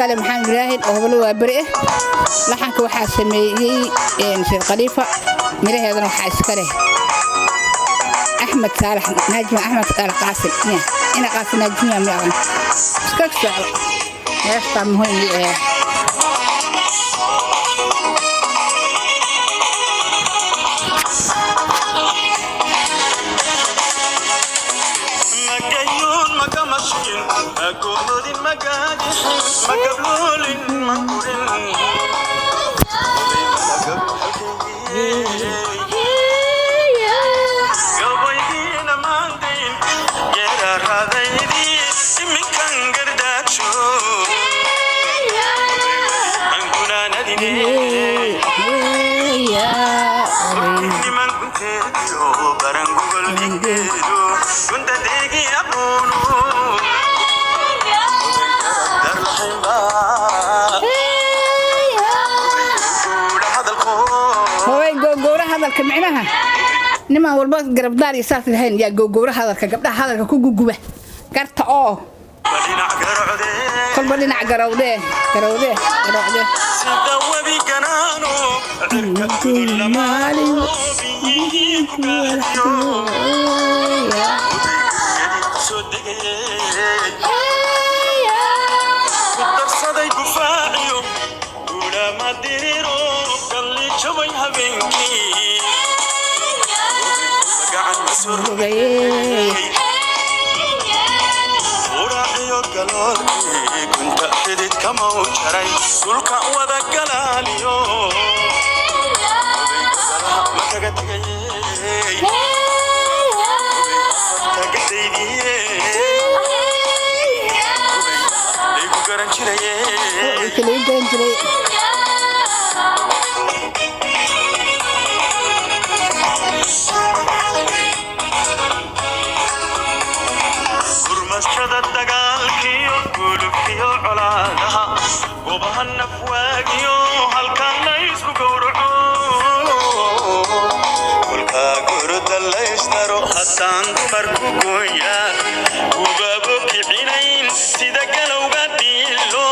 iskale maxaan ilaahay oo waa bari laxanka waxa sameeyay Sheekh Khalifa miraheedana waxa iskale أحمد صالح نجم أحمد صالح قاسم أنا قاسم نجم يا ملعون سكت يفتح مهم مجنون مجمشين مجنون مجادي مجبلول مجبولين معناها نما والباس قرب دار يسافر الهين يا جوجورة هذا كقبل هذا كوجوجوه كرت كل بدينا قراودة قراودة قراودة سدوا بجنانه كل مالي صدق فاعيو ولا ما ديرو قال لي شوي هبنكي قاعد مسور وراحيو قالولي كنت أحدد كما وشري سلك وذا قلاليو ما كقتي مسجد الدجال كيو قلوب كيو علادها وبها النفواقيو هل كان ليس بقورعو والكا قرد اللي يشترو حتى عنده مركوكويا وبابوك عينين سيدك لو قديلو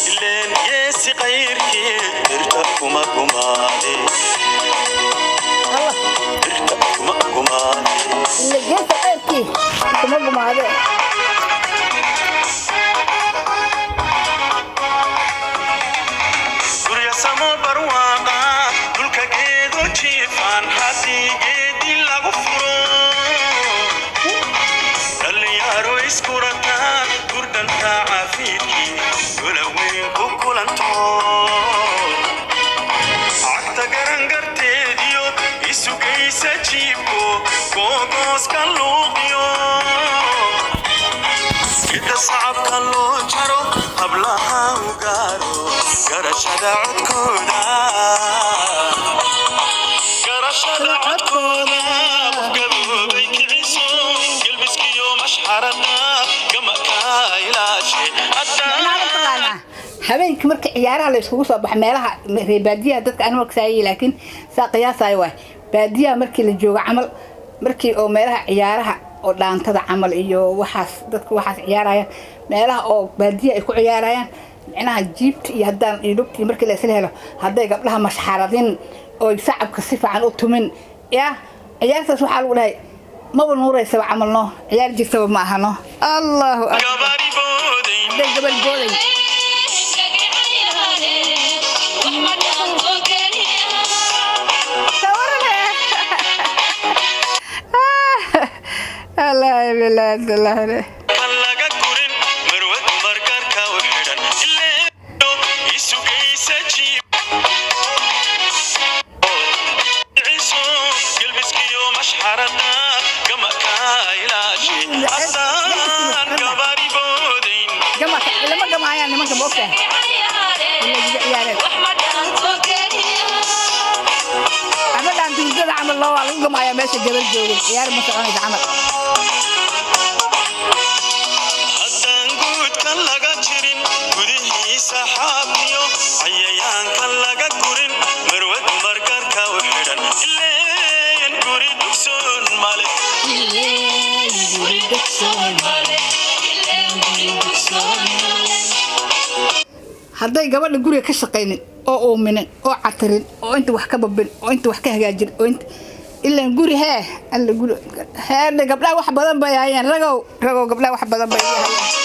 اللين يسي غيركي ارتقوا مقوماتي ارتقوا مقوماتي اللي جيت غيركي تمقم عليه سوريا سمو برواقا دولك جيدو تشيفان حدي جيدي لغفرو اللي يارو اسكورتا كردن تعافيكي ولوين بكولانتو عكتا غرنغرتي ديو يسو جيسا جيبو كوكوس كالوغيو كده صعب كالو جارو قبلها وقارو قرشة عدكونا قرشة عدكونا بقلو بيك عيسو يلبس كيوم أشحرنا كما كايلاشي habeenkii markii ciyaaraha la isku soo baxay meelaha reebaadiyaha dadka aan waqsaayay laakiin saa qiyaasay way baadiyaha markii la joogo camal markii oo meelaha ciyaaraha oo dhaantada camal iyo waxaas dadku waxaas ciyaarayaan meelaha oo baadiyaha ay ku ciyaarayaan macnaha jiibta iyo hadaan idugtii markii la isla helo haday gabdhaha mashxaradin oo shacabka si fiican u tumin ya ciyaartaas waxa lagu dhahay ma nuuraysa camal no ciyaar jirta ma ahano Allahu akbar gabal booday لا لا لا لا لما جمع يعني ما كبوكه عمل عن تنزل عمل الله على جمع يا ماشي جبل جوجل يا رب ما تعمل عمل سحابيو عيان كلغا غورين مروت مركر كوحدن اللين غوري دكسون مالك اللين غوري دكسون مالك اللين غوري دكسون hadday gabadha guriga ka shaqaynin oo uuminin oo catirin oo inta wax ka babin oo inta wax ka hagaajin oo inta ilaa guri alla guri gabdhaha wax badan bay hayaan ragow gabdhaha wax badan bay hayaan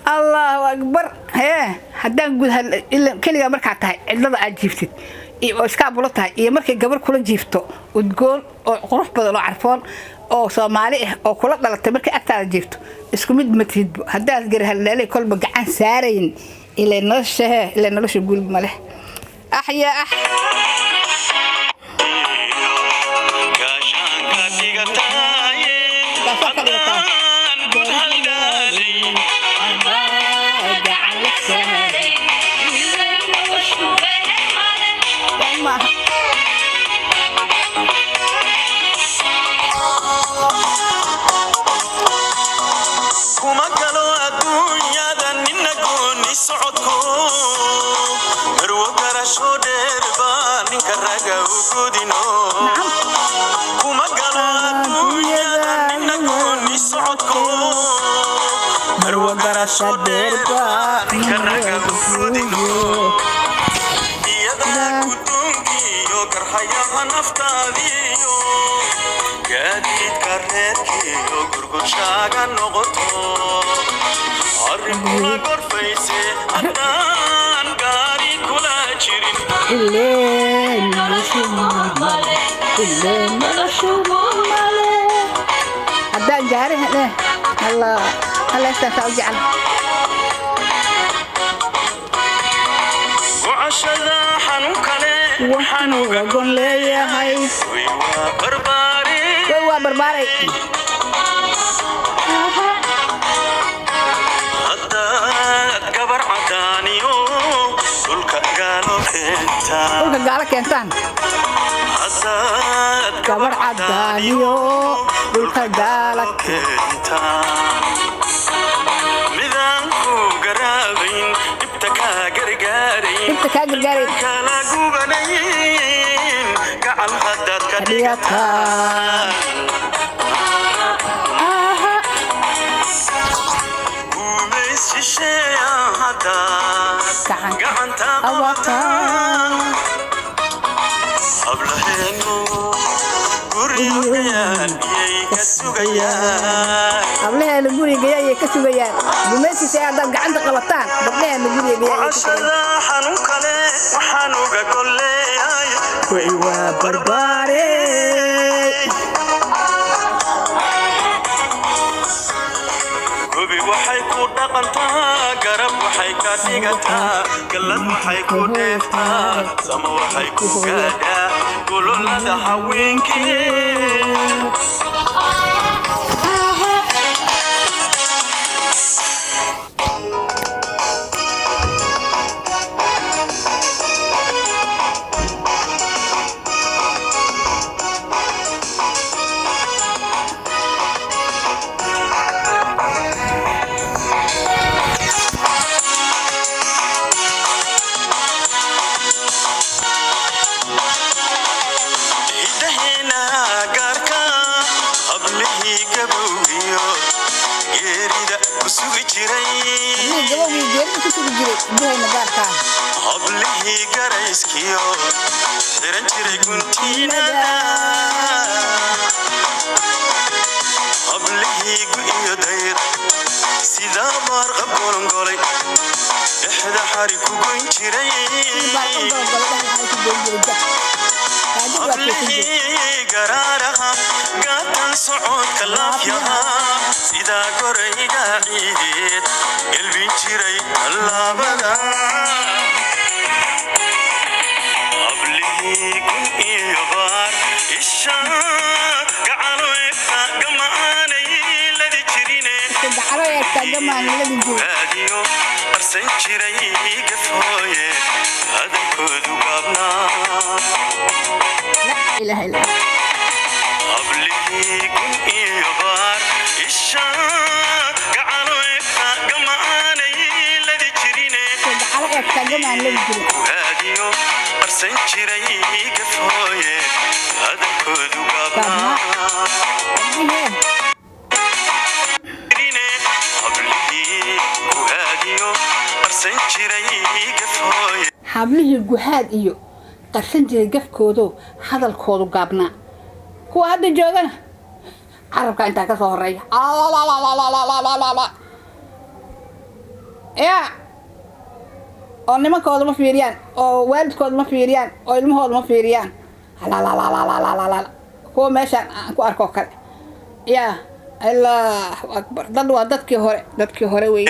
الله أكبر haddaan guud kaliya marka tahay cidlada aad jiiftid oo iska bulatahay iyo markay gabar kula jiifto udgoon oo qurux badan oo carfoon oo Soomaali ah oo kula dhalatay markay agtaada jiifto isku mid ma tiid haddaad gar halaalay kolba gacan saarayn ilaa nolosha guul ma leh ya haddaan gaariha leh الله يستاهل وجعل وعشذا حنوك لي وحنوك قول لي يا هاي برباري هداد قبر عدانيو دولك قالك انتان هداد قبر عدانيو دولك قالك انتان انت كاجرجاري كلا غوبنين قعل هداد كديتا ومس شيا هدا قعنتا أوطا أبلهنو قريان يكسوغيان أبلهنو قريان يكسوغيان ومس شيا هدا قعنتا قلطان أبلهنو قريان وعشذا حنوك لي وحنوك قول لي ويوا برباري قبي وحي كو دقنتا قرب وحي كاتيغتا قلد وحي كو ديفتا سما وحي كو قادا قولوا لدى حوينكي gabadhii geerida ku sugi jiray buhayna gaarka hablihii garayskiyo xiran jiray guntiinada hablihii iyo dayr sida barqa golongolay dhexda xari ku goyn jiray hablihii garaaraha gaatan socodka laafyaha sida gorayga ciideed gelbin jiray tallaabada hablihii gun iyo baar isha gacaloeka gamaanay ladi jirine raadiyo arsan jiray gafooye hadalkoodu gaabnaa hablihii gun iyo baar isha gacaloeka gamaanay ladi jirine raadiyo arsan jiray gafooye hadalkoodu gaabnaa hablihii guhaad iyo qarsan jiray gafkoodo hadalkoodu gaabnaa kuwa hadda joogana carabka intaa ka soo horeeya yaa oo nimankooda ma fiiriyaan oo waalidkooda ma fiiriyaan oo ilmahooda ma fiiriyaan kuwa meeshaan aan ku arko kale yaa allahu akbar dad waa dadkii hore wey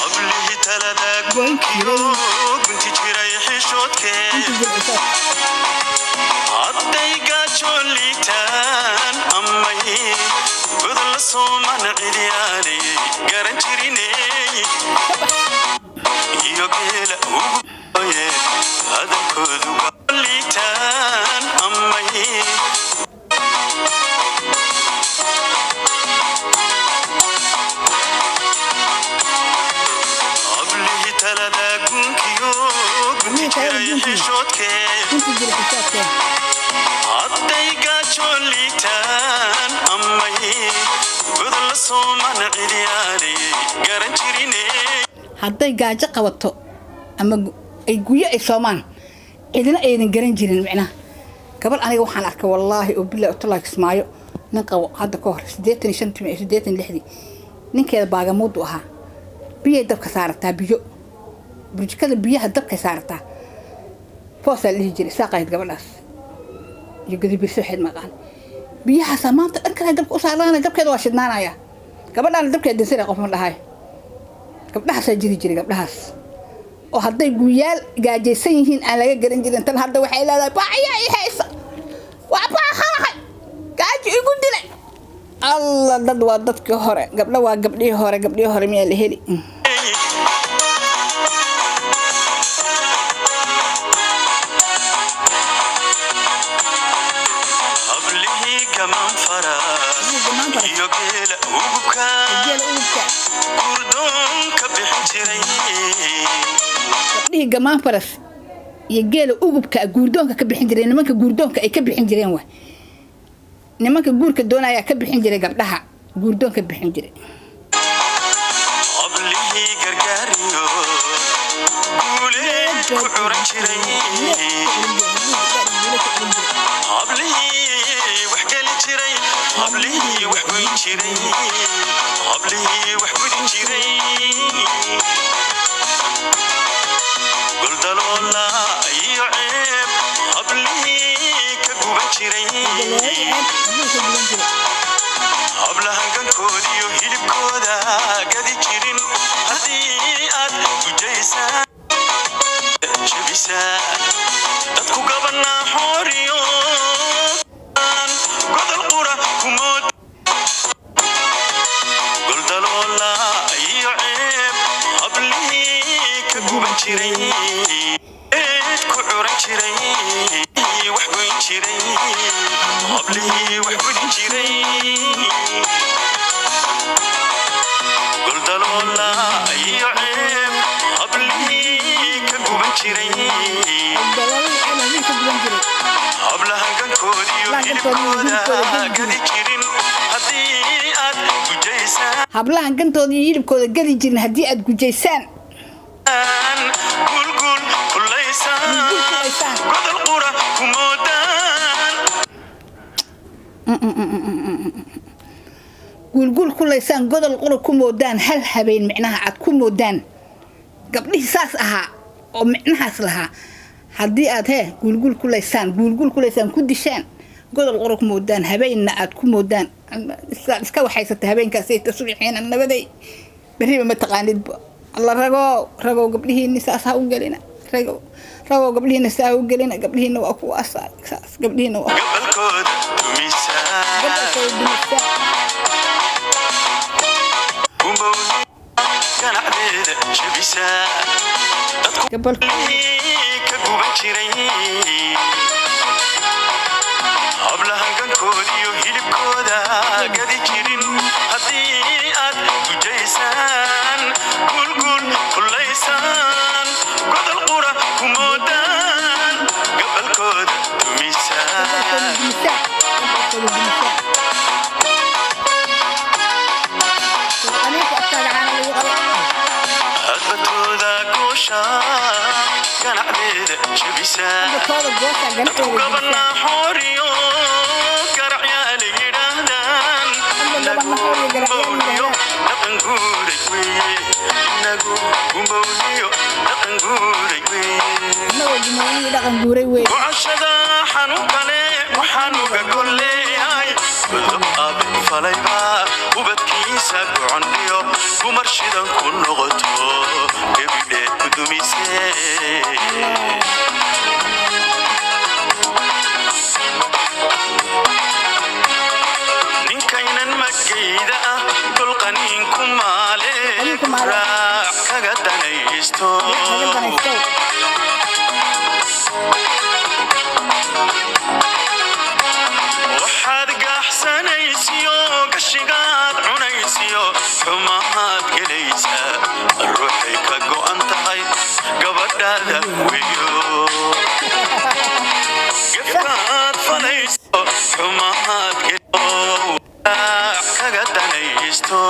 hablihii talada gunkiyo gunti jiray xishoodkee hadday gaajoon liitaan amay godol la sooman cidyaanay garan jiriney iyo geela uguye hadalkoodu liitaan amay hablihii talada gunkiyo gunti jiray xishoodkee hadday gaajoon liitaan amay godol la sooman cidyaanay garan jiriney hadday gaajo qabato ama ay guyo ay soomaan cidina aydan garan jirin micnaha gabadh aniga waxaan arkay wallaahi oo billahi utalaak ismaayo nin qabo hadda ka hor 86 ninkeeda baagamuudu ahaa biyay dabka saarataa biyo burjikada biyaha dabka saarataa foosaa lihi jiray saaqayd gabadhaas iyo gudubirso waxayd maqaan biyahaasa maanta dhan kale dabka u saaraana dabkeeda waa shidnaanaya gabadhaana dabkeeda dinsira qof ma dhahay gabdhahaasaa jiri jiray gabdhahaas oo hadday guyaal gaajaysan yihiin aan laga garan jirin tan hadda waxay leedahay baaciya i haysa waa baahanahay gaajo igu dilay alla dad waa dadkii hore gabdha waa gabdhihii hore miyaa la heli hablihii gamaan faras iyo geela ugubka gurdoonka bixin jiray gabdhihii gamaan faras iyo geela ugubka guurdoonka ka bixin jireen nimanka guurdoonka ay ka bixin jireen waa nimanka guurka doonaya ka bixin jiray gabdhaha guurdoonka bixin jiray hablihii gargaariyo guuleed ku curan jiray hablihii wax geli jiray hablihii wax goyn jiray hablihii wax gudin jiray goldaloola iyo ceeb hablihii ka guban jiray hablahan gankoodiyo hilibkooda gadi jirin haddii aad gujaysaan jabisaan dadku gabanaa xooriyo godol qura kumood goldaloola iyo ceeb hablihii ka guban jiray eed ku curan jiray wax goyn jiray hablihii wax gudin jiray goldaloola iyo ceeb hablihii ka guban jiray hablahan gantooda iyo hilibkooda geli jirin haddii aad gujaysaan gulgul kulaysaan godol qura ku moodaan gulgul kulaysaan godol qura ku moodaan hal habeen micnaha aad ku moodaan gabdhihii saas ahaa oo micnahaas lahaa haddii aad gulgul kulaysaan ku dishaan godol qura ku moodaan habeenna aad ku moodaan iska waxaysata habeenkaas ay tasbiixeen nabaday bariba ma taqaanidba alla rago gabdhihiina saas ha u gelina rago gabdhihiina saas ha u gelina gabdhihiina waa ku asaay saas gabdhihiina waa gabalkooda dumisaa ganacdeeda jabisaa dadkii ka guban jiray hablahan gankood iyo hilibkooda gadi jirin haddii aad gujaysaan gulgul kulaysaan godol qura ku moodaan gabalkooda dumisaa hadbatooda goosha ganacdeeda jabisaa dadku gabanaa xooriyo garacyaala yidhaahdaan inagu gumbowniyo dhaqan guuray weye inagu gumbowniyo dhaqan guuray weye gocashada xanuun kale waxaan uga golleeyahay godob aabe falayba ubadkiisa gocondhiyo dumar shidan ku noqoto gebidheed ku dumisee ninkaynan magayda ah golqaniinku maale raac kaga danaysto waxaad gaaxsanaysiyo gashigaad cunaysiyo xumahaad gelaysaa ruuxay ka go'an tahay gabadhaada weyo gefkaad falayso xumahaad gelo kaga danaysto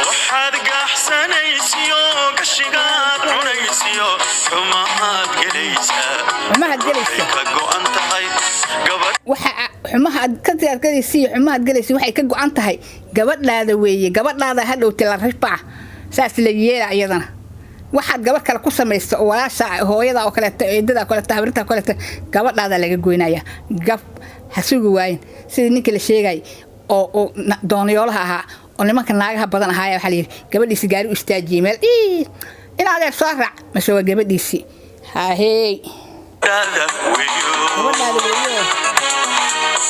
waxaad gaaxsanaysiyo gashigaad cunaysiyo xumahaad gelaysaa ka go'an tahay xumahaad gelaysa waxay ka go'an tahay gabadhaada weeye gabadhaada hadhowti la rifaa saas la yeela iyadana waxaad gabadh kale ku samaysto oo walaasha hooyada oo kaleeto eedada kaleeto habrinta kaleeto gabadhaada laga goynaya gab ha sugi waayin sidii ninka la sheegay oo dooniyoolaha ahaa oo nimanka naagaha badan ahaaya waxaa layidhi gabadhiisi gaari u istaajiyey meel inaadeer soo raac mase waa gabadhiisii haahey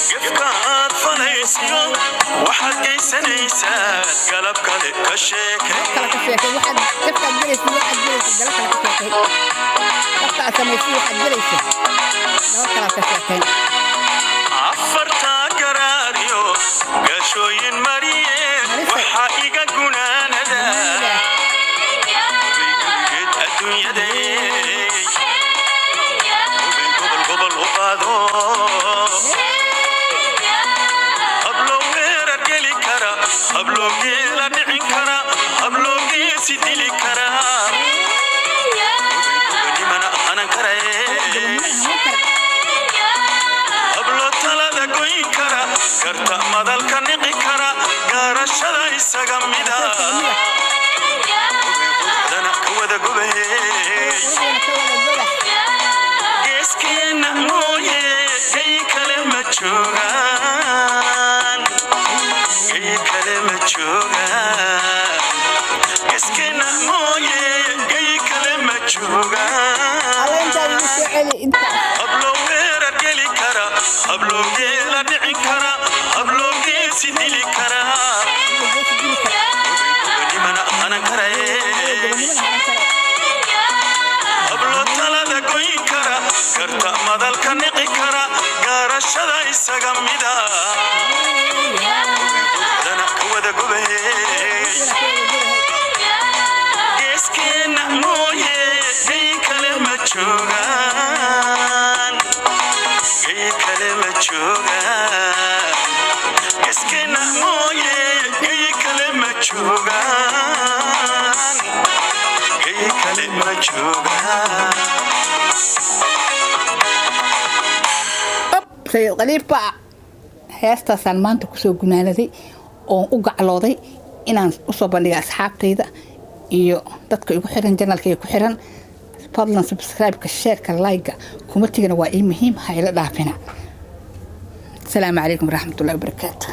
gefkaad falaysiyo waxaad geysanaysaa galab kale ka sheekay afartaa garaariyo gaashooyin mariye waxaa iga gunaanada geed adduunyaday gobol u qaado hablowgee la dhicin kara hablowgee si dili kara nimana hanan karaye hablo talada goyn kara garta madalka niqi kara gaarashada isaga mida dana kawada gobahe geeskeena mooye gay kale ma joogaan geeskeena mooye gay kale ma joogaan habloo weerar geli kara hablowgee la dhicin kara hablowgee si dili kara nimana hanan karaye hablo talada goyn kara garta madalka niqi kara gaarashada isaga mida dana kawada gobahe geeskeena mooye gay kale ma joogaan gay kale joogaa sayid khaliifa heestaasaan maanta kusoo gunaanaday oon u gaclooday inaan usoo bandhiga asxaabtayda iyo dadka igu xiran janalka ku xiran fadlan subscribe-ka sheerka like-ga kuma tigana waa ii muhiim ha ila dhaafina. السلام عليكم ورحمة الله وبركاته.